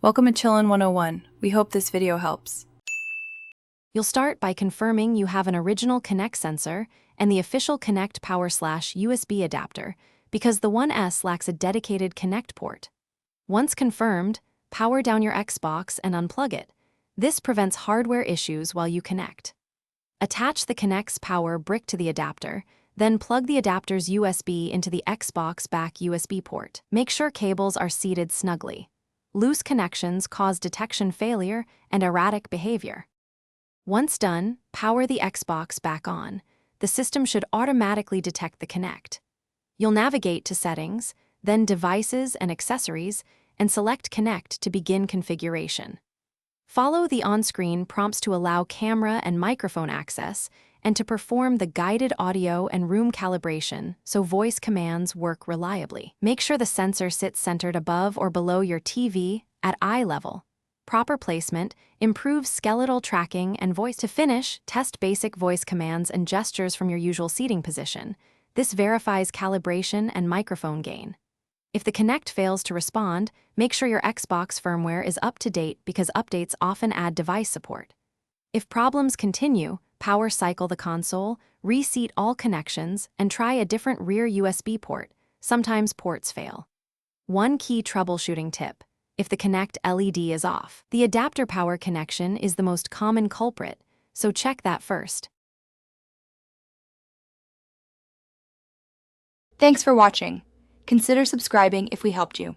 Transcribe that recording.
Welcome to Chillin' 101. We hope this video helps. You'll start by confirming you have an original Kinect sensor and the official Kinect Power/USB adapter, because the 1S lacks a dedicated Kinect port. Once confirmed, power down your Xbox and unplug it. This prevents hardware issues while you connect. Attach the Kinect's power brick to the adapter, then plug the adapter's USB into the Xbox back USB port. Make sure cables are seated snugly. Loose connections cause detection failure and erratic behavior. Once done, power the Xbox back on. The system should automatically detect the Kinect. You'll navigate to Settings, then Devices and Accessories, and select Kinect to begin configuration. Follow the on-screen prompts to allow camera and microphone access and to perform the guided audio and room calibration so voice commands work reliably. Make sure the sensor sits centered above or below your TV at eye level. Proper placement improves skeletal tracking and voice. To finish, test basic voice commands and gestures from your usual seating position. This verifies calibration and microphone gain. If the Kinect fails to respond, make sure your Xbox firmware is up to date because updates often add device support. If problems continue, power cycle the console, reseat all connections, and try a different rear USB port. Sometimes ports fail. One key troubleshooting tip: if the Kinect LED is off, the adapter power connection is the most common culprit, so check that first. Thanks for watching. Consider subscribing if we helped you.